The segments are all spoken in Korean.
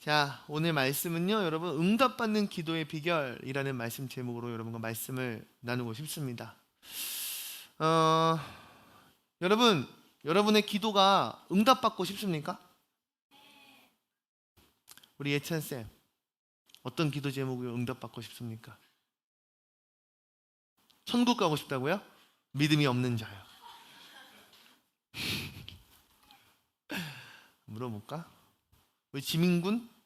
자, 오늘 말씀은요, 여러분, 응답받는 기도의 비결이라는 말씀 제목으로 여러분과 말씀을 나누고 싶습니다. 어, 여러분의 기도가 응답받고 싶습니까? 우리 예찬쌤, 어떤 기도 제목으로 응답받고 싶습니까? 천국 가고 싶다고요? 믿음이 없는 자요. 물어볼까? 우리 지민군?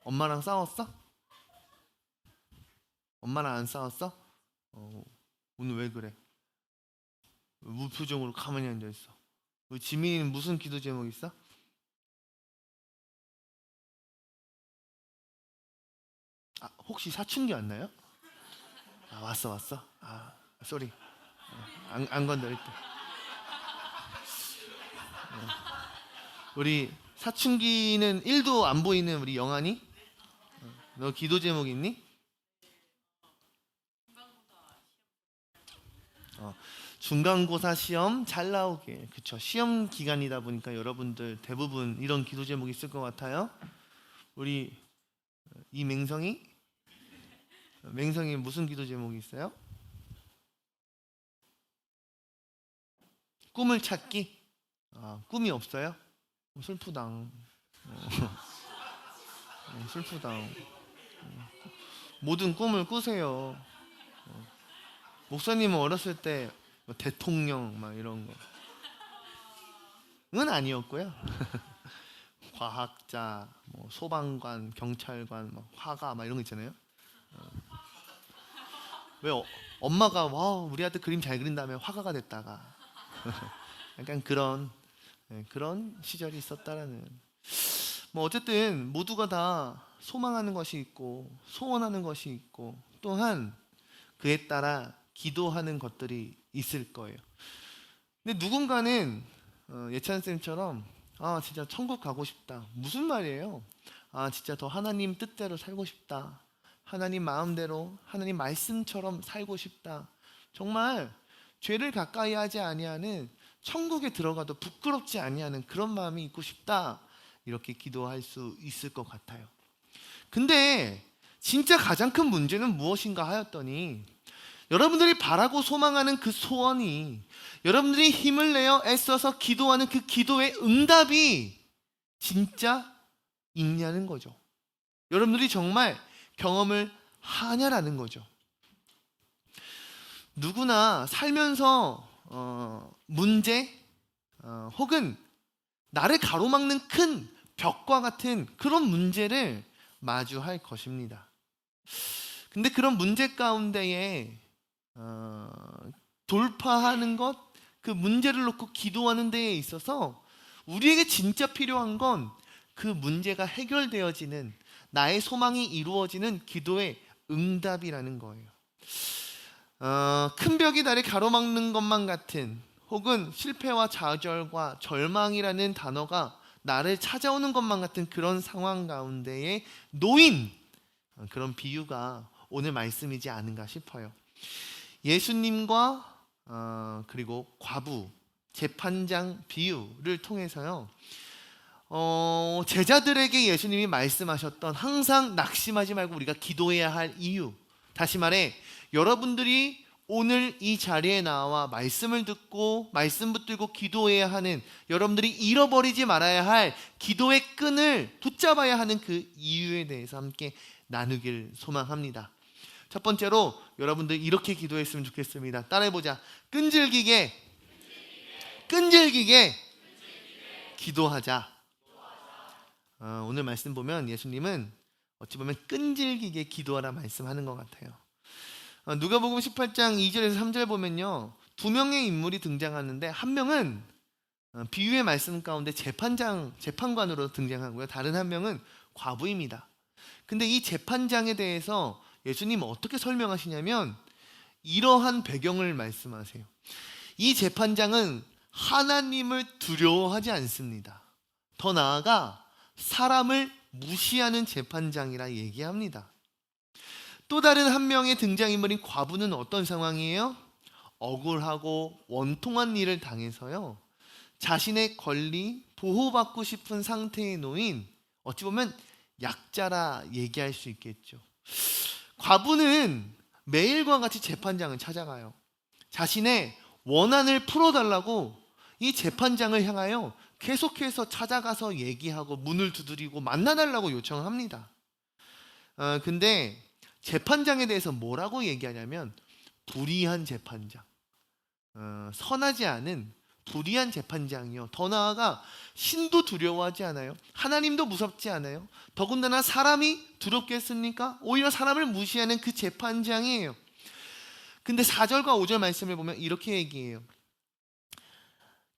엄마랑 싸웠어? 엄마랑 안 싸웠어? 오늘 왜 그래? 무표정으로 가만히 앉아있어. 우리 지민이는 무슨 기도 제목 있어? 혹시 사춘기 왔나요? 왔어. 쏘리. 안 건드릴게. 우리 사춘기는 1도 안 보이는 우리 영환이? 너 기도 제목 있니? 중간고사 시험 잘 나오게. 그쵸, 시험 기간이다 보니까 여러분들 대부분 이런 기도 제목 있을 것 같아요. 우리 맹성이 무슨 기도 제목이 있어요? 꿈을 찾기? 꿈이 없어요? 슬프다. 슬프다. 모든 꿈을 꾸세요. 목사님은 어렸을 때 대통령 막 이런 거는 아니었고요. 과학자, 소방관, 경찰관, 화가 막 이런 거 있잖아요. 왜 엄마가 와 우리 아들 그림 잘 그린다며 화가가 됐다가 약간 그런 시절이 있었다라는. 어쨌든 모두가 다 소망하는 것이 있고 소원하는 것이 있고 또한 그에 따라 기도하는 것들이 있을 거예요. 근데 누군가는 예찬쌤처럼 진짜 천국 가고 싶다. 무슨 말이에요? 진짜 더 하나님 뜻대로 살고 싶다. 하나님 마음대로 하나님 말씀처럼 살고 싶다. 정말 죄를 가까이 하지 아니하는 천국에 들어가도 부끄럽지 아니하는 그런 마음이 있고 싶다. 이렇게 기도할 수 있을 것 같아요. 근데 진짜 가장 큰 문제는 무엇인가 하였더니 여러분들이 바라고 소망하는 그 소원이 여러분들이 힘을 내어 애써서 기도하는 그 기도의 응답이 진짜 있냐는 거죠. 여러분들이 정말 경험을 하냐라는 거죠. 누구나 살면서 문제 혹은 나를 가로막는 큰 벽과 같은 그런 문제를 마주할 것입니다. 근데 그런 문제 가운데에 돌파하는 것, 그 문제를 놓고 기도하는 데에 있어서 우리에게 진짜 필요한 건 그 문제가 해결되어지는 나의 소망이 이루어지는 기도의 응답이라는 거예요. 큰 벽이 나를 가로막는 것만 같은 혹은 실패와 좌절과 절망이라는 단어가 나를 찾아오는 것만 같은 그런 상황 가운데에 놓인 그런 비유가 오늘 말씀이지 않은가 싶어요. 예수님과 그리고 과부 재판장 비유를 통해서요, 제자들에게 예수님이 말씀하셨던 항상 낙심하지 말고 우리가 기도해야 할 이유, 다시 말해 여러분들이 오늘 이 자리에 나와 말씀을 듣고 말씀 붙들고 기도해야 하는, 여러분들이 잃어버리지 말아야 할 기도의 끈을 붙잡아야 하는 그 이유에 대해서 함께 나누길 소망합니다. 첫 번째로 여러분들 이렇게 기도했으면 좋겠습니다. 따라해보자. 끈질기게 기도하자. 오늘 말씀 보면 예수님은 어찌 보면 끈질기게 기도하라 말씀하는 것 같아요. 누가복음 18장 2절에서 3절 보면요, 두 명의 인물이 등장하는데 한 명은 비유의 말씀 가운데 재판관으로 등장하고요, 다른 한 명은 과부입니다. 근데 이 재판장에 대해서 예수님은 어떻게 설명하시냐면 이러한 배경을 말씀하세요. 이 재판장은 하나님을 두려워하지 않습니다. 더 나아가 사람을 무시하는 재판장이라 얘기합니다. 또 다른 한 명의 등장인물인 과부는 어떤 상황이에요? 억울하고 원통한 일을 당해서요, 자신의 권리 보호받고 싶은 상태에 놓인 어찌 보면 약자라 얘기할 수 있겠죠. 과부는 매일과 같이 재판장을 찾아가요. 자신의 원한을 풀어달라고 이 재판장을 향하여 계속해서 찾아가서 얘기하고 문을 두드리고 만나달라고 요청합니다. 근데 재판장에 대해서 뭐라고 얘기하냐면 불의한 재판장, 선하지 않은 불의한 재판장이요. 더 나아가 신도 두려워하지 않아요. 하나님도 무섭지 않아요. 더군다나 사람이 두렵겠습니까? 오히려 사람을 무시하는 그 재판장이에요. 근데 4절과 5절 말씀을 보면 이렇게 얘기해요.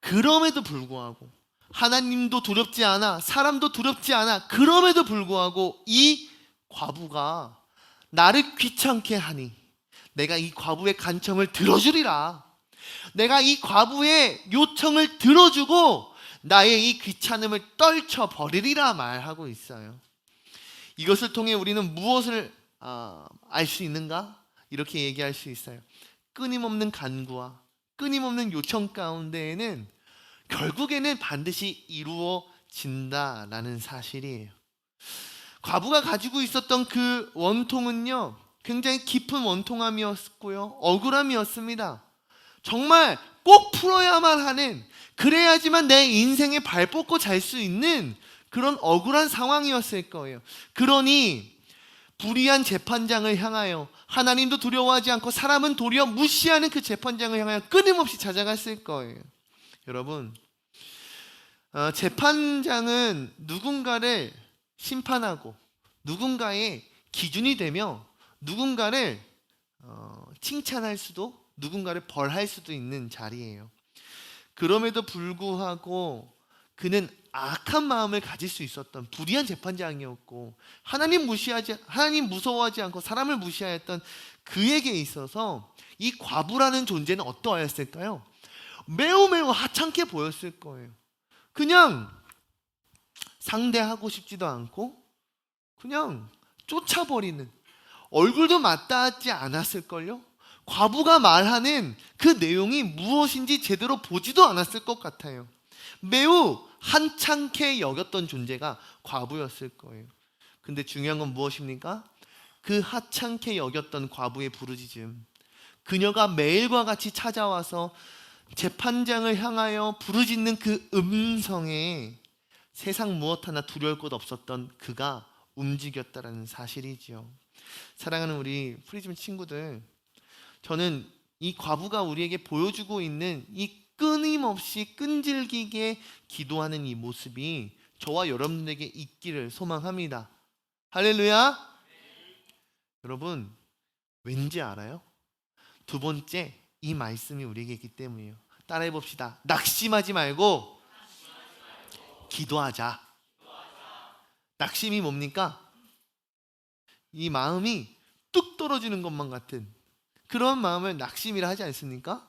그럼에도 불구하고 하나님도 두렵지 않아, 사람도 두렵지 않아. 그럼에도 불구하고 이 과부가 나를 귀찮게 하니 내가 이 과부의 간청을 들어주리라. 내가 이 과부의 요청을 들어주고 나의 이 귀찮음을 떨쳐버리리라 말하고 있어요. 이것을 통해 우리는 무엇을 알 수 있는가? 이렇게 얘기할 수 있어요. 끊임없는 간구와 끊임없는 요청 가운데에는 결국에는 반드시 이루어진다라는 사실이에요. 과부가 가지고 있었던 그 원통은요, 굉장히 깊은 원통함이었고요, 억울함이었습니다. 정말 꼭 풀어야만 하는, 그래야지만 내 인생에 발 뻗고 잘 수 있는 그런 억울한 상황이었을 거예요. 그러니 불의한 재판장을 향하여, 하나님도 두려워하지 않고 사람은 도리어 무시하는 그 재판장을 향하여 끊임없이 찾아갔을 거예요. 여러분, 재판장은 누군가를 심판하고 누군가의 기준이 되며 누군가를 칭찬할 수도, 누군가를 벌할 수도 있는 자리예요. 그럼에도 불구하고 그는 악한 마음을 가질 수 있었던 불의한 재판장이었고, 하나님 무서워하지 않고 사람을 무시하였던 그에게 있어서 이 과부라는 존재는 어떠하였을까요? 매우 하찮게 보였을 거예요. 그냥 상대하고 싶지도 않고 그냥 쫓아버리는, 얼굴도 맞닿지 않았을걸요? 과부가 말하는 그 내용이 무엇인지 제대로 보지도 않았을 것 같아요. 매우 한창케 여겼던 존재가 과부였을 거예요. 근데 중요한 건 무엇입니까? 그 하찮게 여겼던 과부의 부르짖음, 그녀가 매일과 같이 찾아와서 재판장을 향하여 부르짖는 그 음성에 세상 무엇 하나 두려울 것 없었던 그가 움직였다라는 사실이지요. 사랑하는 우리 프리즘 친구들, 저는 이 과부가 우리에게 보여주고 있는 이 끊임없이 끈질기게 기도하는 이 모습이 저와 여러분들에게 있기를 소망합니다. 할렐루야. 여러분, 왠지 알아요? 두 번째, 이 말씀이 우리에게 있기 때문이에요. 따라해 봅시다. 낙심하지 말고 기도하자. 낙심이 뭡니까? 이 마음이 뚝 떨어지는 것만 같은 그런 마음을 낙심이라 하지 않습니까?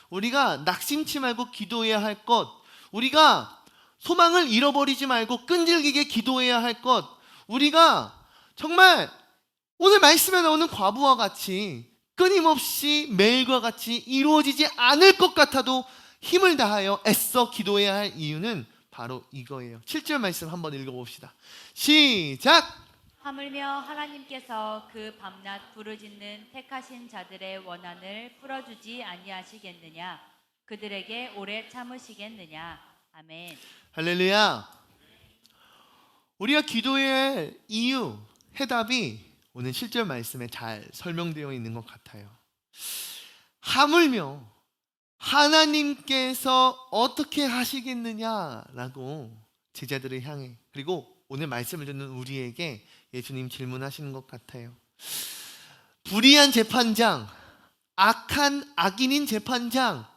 우리가 낙심치 말고 기도해야 할 것, 우리가 소망을 잃어버리지 말고 끈질기게 기도해야 할 것, 우리가 정말 오늘 말씀에 나오는 과부와 같이 끊임없이 매일과 같이 이루어지지 않을 것 같아도 힘을 다하여 애써 기도해야 할 이유는 바로 이거예요. 7절 말씀 한번 읽어봅시다. 시작! 하물며 하나님께서 그 밤낮 부르짖는 택하신 자들의 원한을 풀어주지 아니하시겠느냐? 그들에게 오래 참으시겠느냐? 아멘. 할렐루야. 우리가 기도해야 할 이유, 해답이 오늘 7절 말씀에 잘 설명되어 있는 것 같아요. 하물며 하나님께서 어떻게 하시겠느냐라고 제자들을 향해, 그리고 오늘 말씀을 듣는 우리에게 예수님 질문하시는 것 같아요. 불의한 재판장, 악한 악인인 재판장,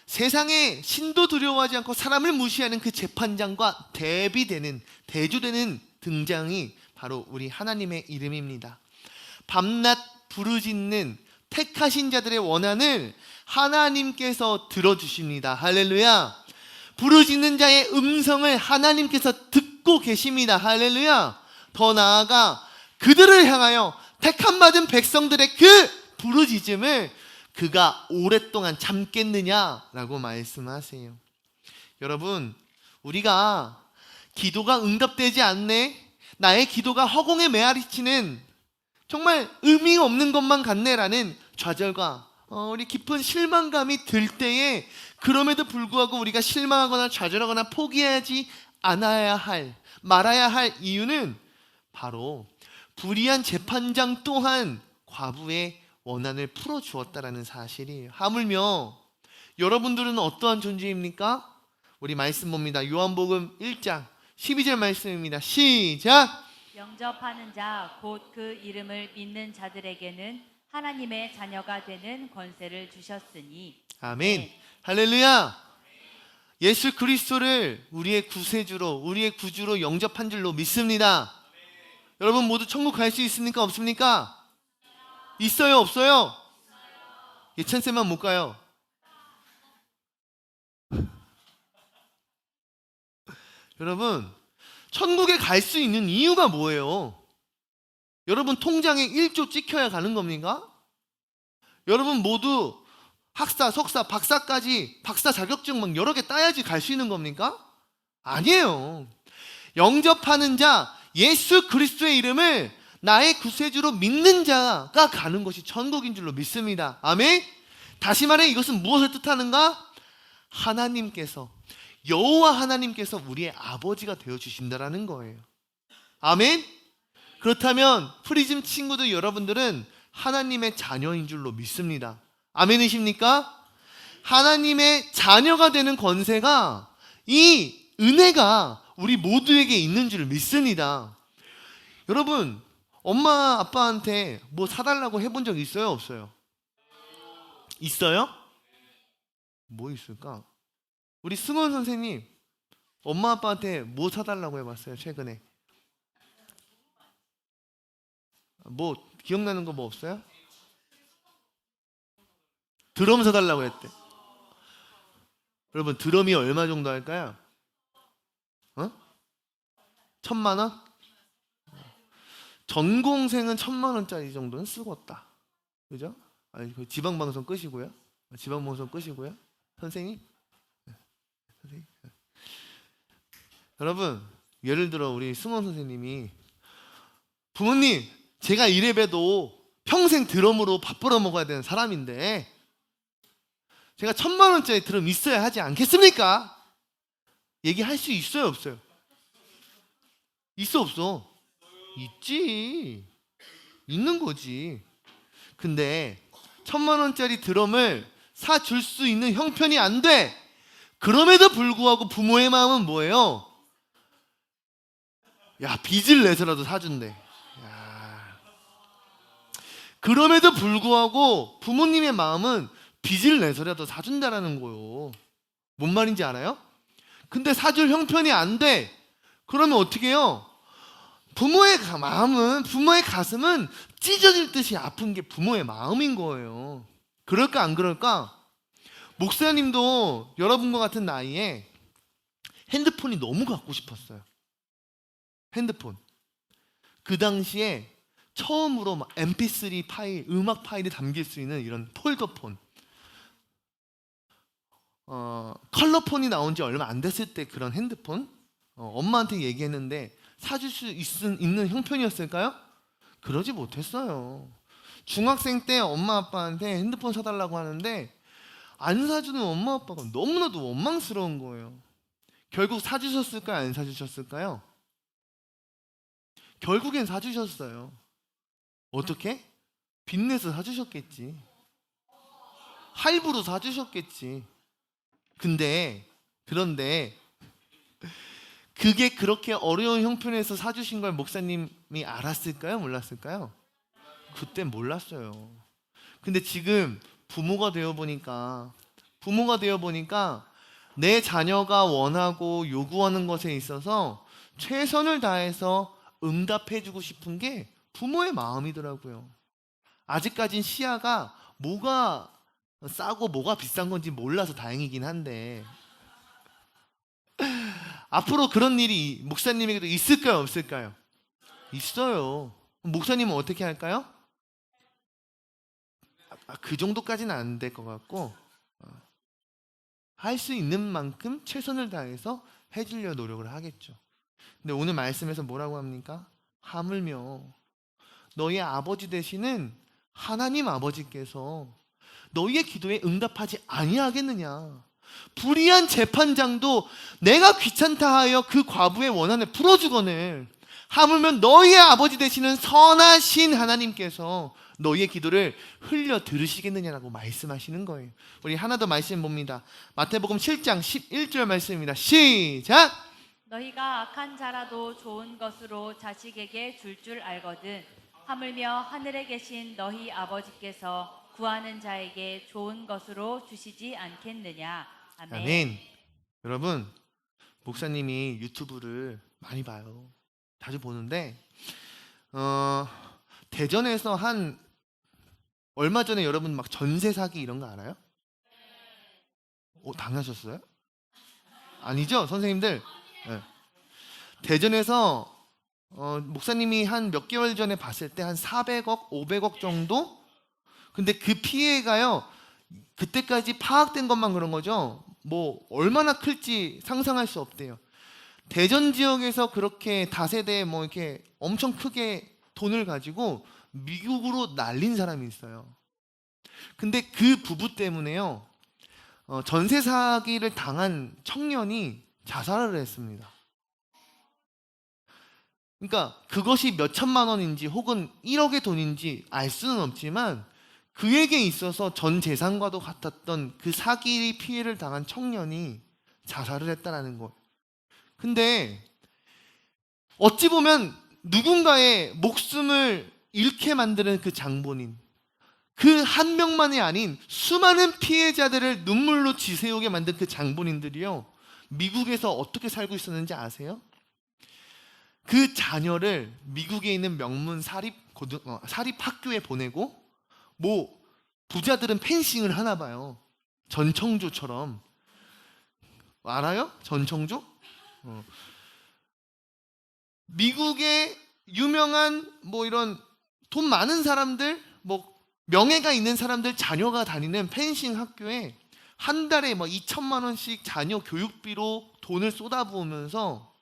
세상에 신도 두려워하지 않고 사람을 무시하는 그 재판장과 대조되는 등장이 바로 우리 하나님의 이름입니다. 밤낮 부르짖는 택하신 자들의 원한을 하나님께서 들어주십니다. 할렐루야. 부르짖는 자의 음성을 하나님께서 듣고 계십니다. 할렐루야. 더 나아가 그들을 향하여 택함 받은 백성들의 그 부르짖음을 그가 오랫동안 참겠느냐라고 말씀하세요. 여러분, 우리가 기도가 응답되지 않네, 나의 기도가 허공에 메아리치는 정말 의미 없는 것만 같네라는 좌절과 우리 깊은 실망감이 들 때에, 그럼에도 불구하고 우리가 실망하거나 좌절하거나 포기하지 말아야 할 이유는 바로 불의한 재판장 또한 과부의 원한을 풀어주었다라는 사실이에요. 하물며 여러분들은 어떠한 존재입니까? 우리 말씀 봅니다. 요한복음 1장 12절 말씀입니다. 시작! 영접하는 자 곧 그 이름을 믿는 자들에게는 하나님의 자녀가 되는 권세를 주셨으니. 아멘. 할렐루야. 예수 그리스도를 우리의 구세주로, 우리의 구주로 영접한 줄로 믿습니다. 여러분 모두 천국 갈 수 있습니까? 없습니까? 있어요? 없어요? 예찬쌤만 못 가요. 여러분, 천국에 갈 수 있는 이유가 뭐예요? 여러분 통장에 1조 찍혀야 가는 겁니까? 여러분 모두 학사, 석사, 박사까지, 박사 자격증 막 여러 개 따야지 갈 수 있는 겁니까? 아니에요. 영접하는 자, 예수 그리스도의 이름을 나의 구세주로 믿는 자가 가는 것이 천국인 줄로 믿습니다. 아멘? 다시 말해 이것은 무엇을 뜻하는가? 하나님께서, 여호와 하나님께서 우리의 아버지가 되어주신다라는 거예요. 아멘? 그렇다면 프리즘 친구들 여러분들은 하나님의 자녀인 줄로 믿습니다. 아멘이십니까? 하나님의 자녀가 되는 권세가, 이 은혜가 우리 모두에게 있는 줄 믿습니다. 여러분, 엄마 아빠한테 뭐 사달라고 해본 적 있어요? 없어요? 있어요? 뭐 있을까? 우리 승원 선생님, 엄마 아빠한테 뭐 사달라고 해봤어요? 최근에 뭐 기억나는 거 뭐 없어요? 드럼 사달라고 했대. 여러분 드럼이 얼마 정도 할까요? 1,000만 원? 전공생은 1,000만 원짜리 정도는 쓰겠다. 그죠? 아니, 지방방송 끄시고요. 지방방송 끄시고요. 선생님. 선생님. 여러분, 예를 들어 우리 승원 선생님이, 부모님, 제가 이래봬도 평생 드럼으로 밥 벌어 먹어야 되는 사람인데 제가 1,000만 원짜리 드럼 있어야 하지 않겠습니까? 얘기할 수 있어요, 없어요? 있어, 없어? 있지. 있는 거지. 근데 1,000만 원짜리 드럼을 사줄 수 있는 형편이 안 돼. 그럼에도 불구하고 부모의 마음은 뭐예요? 야, 빚을 내서라도 사준대. 야. 그럼에도 불구하고 부모님의 마음은 빚을 내서라도 사준다라는 거요. 뭔 말인지 알아요? 근데 사줄 형편이 안 돼. 그러면 어떻게 해요? 부모의 마음은, 부모의 가슴은 찢어질 듯이 아픈 게 부모의 마음인 거예요. 그럴까 안 그럴까? 목사님도 여러분과 같은 나이에 핸드폰이 너무 갖고 싶었어요. 핸드폰. 그 당시에 처음으로 막 mp3 파일, 음악 파일이 담길 수 있는 이런 폴더폰, 컬러폰이 나온 지 얼마 안 됐을 때 그런 핸드폰, 엄마한테 얘기했는데 사줄 수 있는 형편이었을까요? 그러지 못했어요. 중학생 때 엄마 아빠한테 핸드폰 사달라고 하는데 안 사주는 엄마 아빠가 너무나도 원망스러운 거예요. 결국 사주셨을까요? 안 사주셨을까요? 결국엔 사주셨어요. 어떻게? 빚내서 사주셨겠지. 할부로 사주셨겠지. 그런데 그게 그렇게 어려운 형편에서 사주신 걸 목사님이 알았을까요? 몰랐을까요? 그때 몰랐어요. 근데 지금 부모가 되어보니까 내 자녀가 원하고 요구하는 것에 있어서 최선을 다해서 응답해주고 싶은 게 부모의 마음이더라고요. 아직까진 시야가 뭐가 싸고 뭐가 비싼 건지 몰라서 다행이긴 한데, 앞으로 그런 일이 목사님에게도 있을까요? 없을까요? 있어요. 목사님은 어떻게 할까요? 그 정도까지는 안 될 것 같고, 할 수 있는 만큼 최선을 다해서 해주려 노력을 하겠죠. 근데 오늘 말씀에서 뭐라고 합니까? 하물며 너희의 아버지 되시는 하나님 아버지께서 너희의 기도에 응답하지 아니하겠느냐. 불의한 재판장도 내가 귀찮다 하여 그 과부의 원한을 풀어주거늘 하물며 너희의 아버지 되시는 선하신 하나님께서 너희의 기도를 흘려 들으시겠느냐라고 말씀하시는 거예요. 우리 하나 더 말씀 봅니다. 마태복음 7장 11절 말씀입니다. 시작! 너희가 악한 자라도 좋은 것으로 자식에게 줄 알거든 하물며 하늘에 계신 너희 아버지께서 구하는 자에게 좋은 것으로 주시지 않겠느냐. 아멘. 아멘. 여러분, 목사님이 유튜브를 많이 봐요. 자주 보는데 대전에서 한 얼마 전에 여러분 막 전세 사기 이런 거 알아요? 당하셨어요? 아니죠, 선생님들? 네. 대전에서 목사님이 한 몇 개월 전에 봤을 때 한 400억, 500억 정도? 근데 그 피해가요, 그때까지 파악된 것만 그런 거죠. 뭐 얼마나 클지 상상할 수 없대요. 대전 지역에서 그렇게 다세대 뭐 이렇게 엄청 크게 돈을 가지고 미국으로 날린 사람이 있어요. 근데 그 부부 때문에요, 전세 사기를 당한 청년이 자살을 했습니다. 그러니까 그것이 몇 천만 원인지 혹은 1억의 돈인지 알 수는 없지만 그에게 있어서 전 재산과도 같았던 그 사기 피해를 당한 청년이 자살을 했다라는 것. 근데 어찌 보면 누군가의 목숨을 잃게 만드는 그 장본인, 그 한 명만이 아닌 수많은 피해자들을 눈물로 지새우게 만든 그 장본인들이요, 미국에서 어떻게 살고 있었는지 아세요? 그 자녀를 미국에 있는 명문 사립 학교에 보내고, 뭐 부자들은 펜싱을 하나 봐요. 전청조처럼. 알아요? 전청조? 미국의 유명한 뭐 이런 돈 많은 사람들, 뭐 명예가 있는 사람들 자녀가 다니는 펜싱 학교에 한 달에 뭐 2천만 원씩 자녀 교육비로 돈을 쏟아부으면서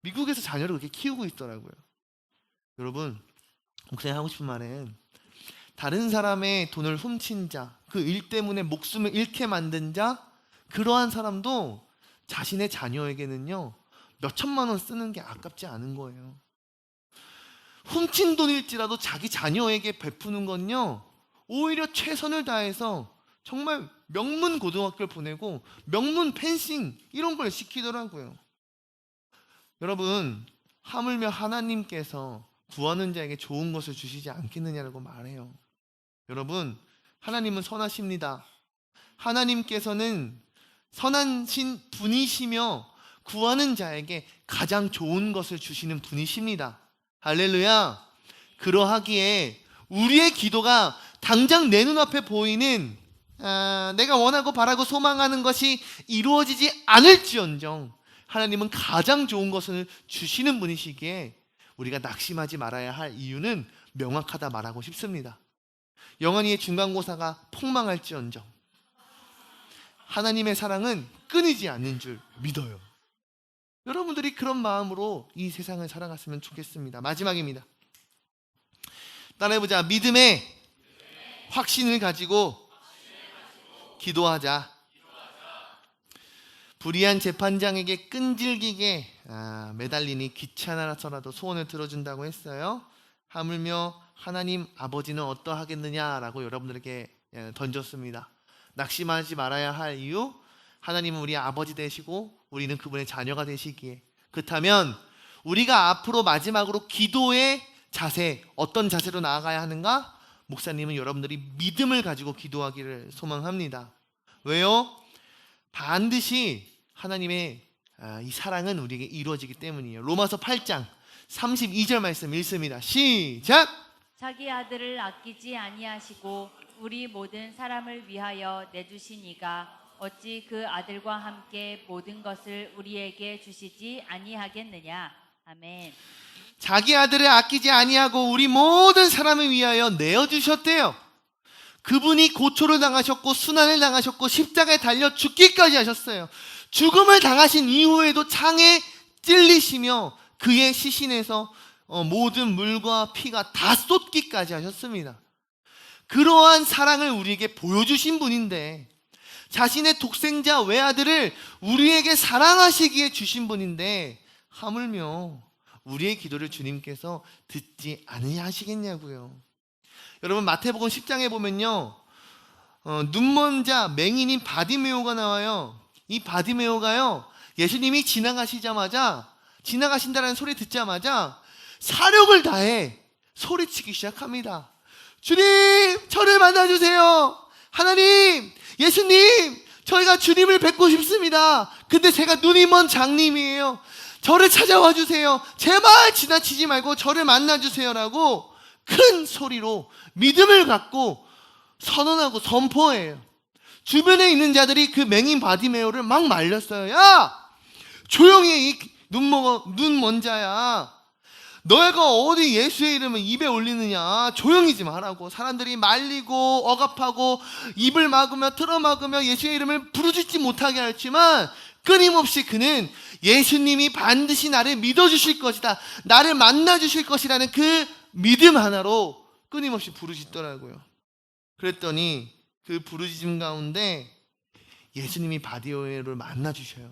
미국에서 자녀를 그렇게 키우고 있더라고요. 여러분, 목사님 하고 싶은 말은, 다른 사람의 돈을 훔친 자, 그 일 때문에 목숨을 잃게 만든 자, 그러한 사람도 자신의 자녀에게는요, 몇 천만 원 쓰는 게 아깝지 않은 거예요. 훔친 돈일지라도 자기 자녀에게 베푸는 건요, 오히려 최선을 다해서 정말 명문 고등학교를 보내고 명문 펜싱 이런 걸 시키더라고요. 여러분, 하물며 하나님께서 구하는 자에게 좋은 것을 주시지 않겠느냐라고 말해요. 여러분, 하나님은 선하십니다. 하나님께서는 선하신 분이시며 구하는 자에게 가장 좋은 것을 주시는 분이십니다. 할렐루야. 그러하기에 우리의 기도가 당장 내 눈앞에 보이는 내가 원하고 바라고 소망하는 것이 이루어지지 않을지언정 하나님은 가장 좋은 것을 주시는 분이시기에 우리가 낙심하지 말아야 할 이유는 명확하다 말하고 싶습니다. 영원히의 중간고사가 폭망할지언정 하나님의 사랑은 끊이지 않는 줄 믿어요. 여러분들이 그런 마음으로 이 세상을 살아갔으면 좋겠습니다. 마지막입니다. 따라해보자. 믿음의 확신을 가지고 기도하자. 불의한 재판장에게 끈질기게 매달리니 귀찮아서라도 소원을 들어준다고 했어요. 하물며 하나님 아버지는 어떠하겠느냐라고 여러분들에게 던졌습니다. 낙심하지 말아야 할 이유, 하나님은 우리 아버지 되시고 우리는 그분의 자녀가 되시기에. 그렇다면 우리가 앞으로 마지막으로 기도의 자세, 어떤 자세로 나아가야 하는가? 목사님은 여러분들이 믿음을 가지고 기도하기를 소망합니다. 왜요? 반드시 하나님의 이 사랑은 우리에게 이루어지기 때문이에요. 로마서 8장 32절 말씀 읽습니다. 시작! 자기 아들을 아끼지 아니하시고 우리 모든 사람을 위하여 내주신 이가 어찌 그 아들과 함께 모든 것을 우리에게 주시지 아니하겠느냐. 아멘. 자기 아들을 아끼지 아니하고 우리 모든 사람을 위하여 내어주셨대요. 그분이 고초를 당하셨고 순환을 당하셨고 십자가에 달려 죽기까지 하셨어요. 죽음을 당하신 이후에도 창에 찔리시며 그의 시신에서 모든 물과 피가 다 쏟기까지 하셨습니다. 그러한 사랑을 우리에게 보여주신 분인데, 자신의 독생자 외아들을 우리에게 사랑하시기에 주신 분인데 하물며 우리의 기도를 주님께서 듣지 않으시겠냐고요. 여러분, 마태복음 10장에 보면요, 눈먼 자 맹인인 바디메오가 나와요. 이 바디메오가요, 예수님이 지나가신다는 소리 듣자마자 사력을 다해 소리치기 시작합니다. 주님, 저를 만나주세요. 하나님, 예수님, 저희가 주님을 뵙고 싶습니다. 근데 제가 눈이 먼 장님이에요. 저를 찾아와 주세요. 제발 지나치지 말고 저를 만나주세요라고 큰 소리로 믿음을 갖고 선언하고 선포해요. 주변에 있는 자들이 그 맹인 바디메오를 막 말렸어요. 야, 조용히 해, 이 눈 먼 자야. 너희가 어디 예수의 이름을 입에 올리느냐. 조용히 좀 하라고. 사람들이 말리고 억압하고 입을 막으며 틀어막으며 예수의 이름을 부르짖지 못하게 했지만, 끊임없이 그는 예수님이 반드시 나를 믿어주실 것이다, 나를 만나주실 것이라는 그 믿음 하나로 끊임없이 부르짖더라고요. 그랬더니 그 부르짖음 가운데 예수님이 바디메오를 만나주셔요.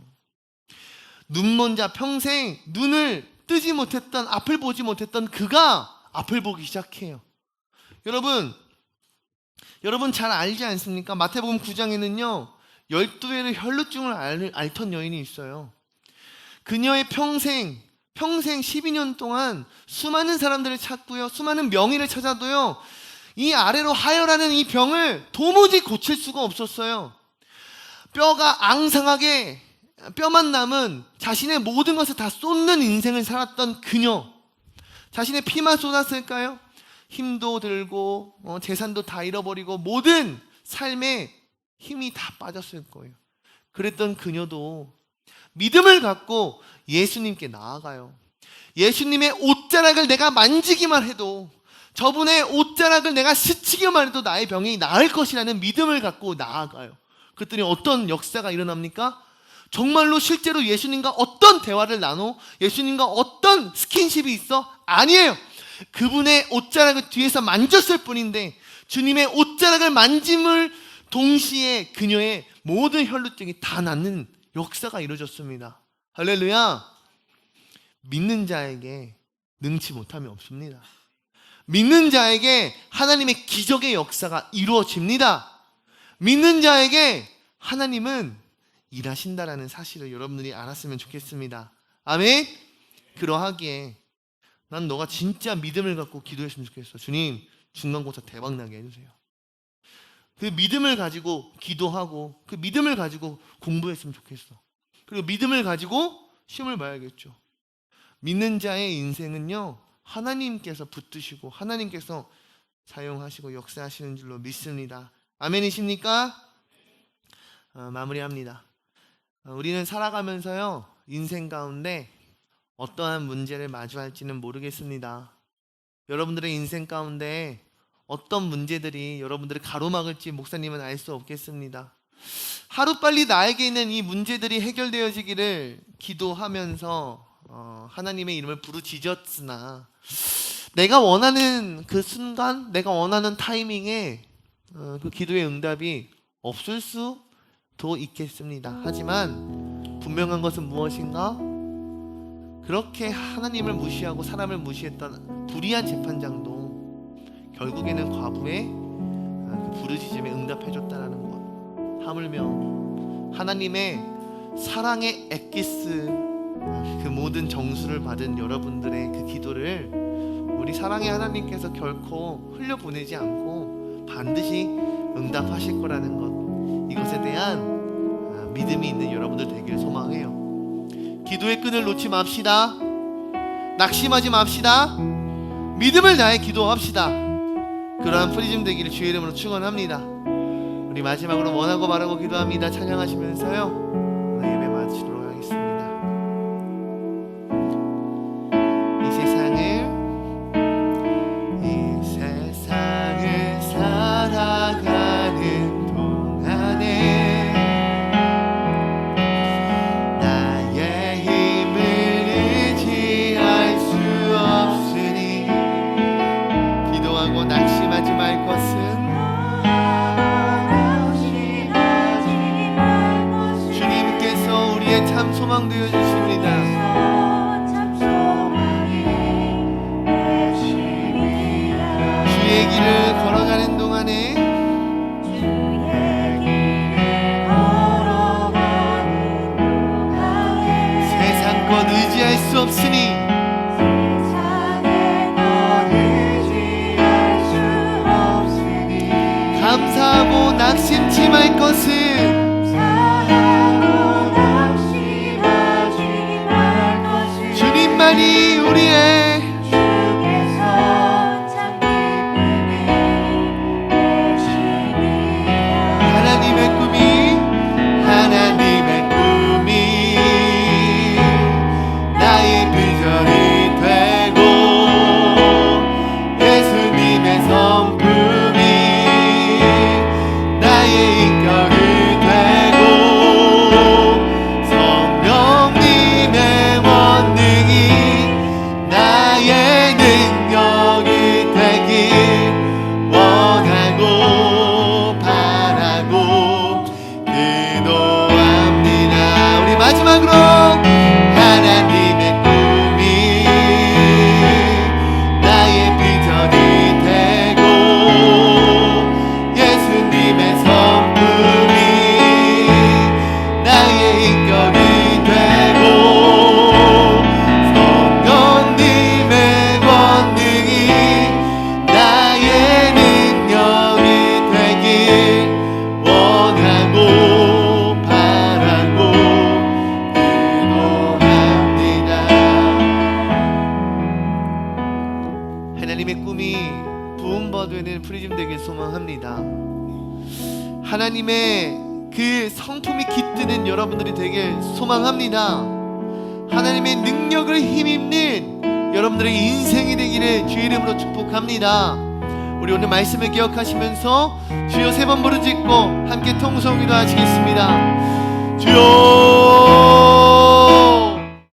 눈먼 자, 평생 눈을 뜨지 못했던, 앞을 보지 못했던 그가 앞을 보기 시작해요. 여러분 잘 알지 않습니까? 마태복음 9장에는요 12회의 혈루증을 앓던 여인이 있어요. 그녀의 평생 12년 동안 수많은 사람들을 찾고요, 수많은 명의를 찾아도요, 이 아래로 하혈하는 이 병을 도무지 고칠 수가 없었어요. 뼈가 앙상하게 뼈만 남은, 자신의 모든 것을 다 쏟는 인생을 살았던 그녀, 자신의 피만 쏟았을까요? 힘도 들고 재산도 다 잃어버리고 모든 삶에 힘이 다 빠졌을 거예요. 그랬던 그녀도 믿음을 갖고 예수님께 나아가요. 예수님의 옷자락을 내가 만지기만 해도, 저분의 옷자락을 내가 스치기만 해도 나의 병이 나을 것이라는 믿음을 갖고 나아가요. 그랬더니 어떤 역사가 일어납니까? 정말로 실제로 예수님과 어떤 대화를 나눠? 예수님과 어떤 스킨십이 있어? 아니에요. 그분의 옷자락을 뒤에서 만졌을 뿐인데, 주님의 옷자락을 만짐을 동시에 그녀의 모든 혈루증이 다 낫는 역사가 이루어졌습니다. 할렐루야. 믿는 자에게 능치 못함이 없습니다. 믿는 자에게 하나님의 기적의 역사가 이루어집니다. 믿는 자에게 하나님은 일하신다라는 사실을 여러분들이 알았으면 좋겠습니다. 아멘. 그러하기에 난 너가 진짜 믿음을 갖고 기도했으면 좋겠어. 주님, 중간고사 대박나게 해주세요. 그 믿음을 가지고 기도하고 그 믿음을 가지고 공부했으면 좋겠어. 그리고 믿음을 가지고 시험을 봐야겠죠. 믿는 자의 인생은요, 하나님께서 붙드시고 하나님께서 사용하시고 역사하시는 줄로 믿습니다. 아멘이십니까? 마무리합니다. 우리는 살아가면서요, 인생 가운데 어떠한 문제를 마주할지는 모르겠습니다. 여러분들의 인생 가운데 어떤 문제들이 여러분들을 가로막을지 목사님은 알 수 없겠습니다. 하루빨리 나에게 있는 이 문제들이 해결되어지기를 기도하면서 하나님의 이름을 부르짖었으나, 내가 원하는 그 순간, 내가 원하는 타이밍에 그 기도의 응답이 없을 수도 있겠습니다. 하지만 분명한 것은 무엇인가? 그렇게 하나님을 무시하고 사람을 무시했던 불의한 재판장도 결국에는 과부의 그 부르짖음에 응답해줬다라는 것. 하물며 하나님의 사랑의 엑기스, 그 모든 정수를 받은 여러분들의 그 기도를 우리 사랑의 하나님께서 결코 흘려보내지 않고 반드시 응답하실 거라는 것, 이것에 대한 믿음이 있는 여러분들 되기를 소망해요. 기도의 끈을 놓지 맙시다. 낙심하지 맙시다. 믿음을 다해 기도합시다. 그러한 프리즘 되기를 주의 이름으로 축원합니다. 우리 마지막으로 원하고 바라고 기도합니다. 찬양하시면서요, 오늘 예배 마치도록 하겠습니다. 이 세상을 살아가는 동안에 나의 힘을 소망 되어 주십니다. 참 소망이 되십니다. 주의 길을 걸어가는 동안에 주의 길을 걸어가는 동안에 세상 것 의지할 수 없으니 세상에 넌 의지할 수 없으니 감사하고 낙심치 말 것은 사하고 낙심하지 말 것을 주님만이 우리의 주께서 참 기쁨이 되십니다. 하나님의 꿈이 나의 비전이 되고 예수님의 성품이 나의 인격이 되고 성령님의 원능이 나의 능력이 되길 원하고 바라고 기도합니다. 우리 마지막으로 하나님의 꿈이 나의 비전이 되고 예수님의 성품이 나의 인격이 되고 성령님의 권능이 나의 능력이 되길 원하고 바라고 기도합니다. 하나님의 꿈이 부음받는 프리즘 되길 소망합니다. 하나님의 그 성품이 깃드는 여러분들이 되길 소망합니다. 하나님의 능력을 힘입는 여러분들의 인생이 되기를 주의 이름으로 축복합니다. 우리 오늘 말씀을 기억하시면서 주여 3번 부르짖고 함께 통성기도 하시겠습니다. 주여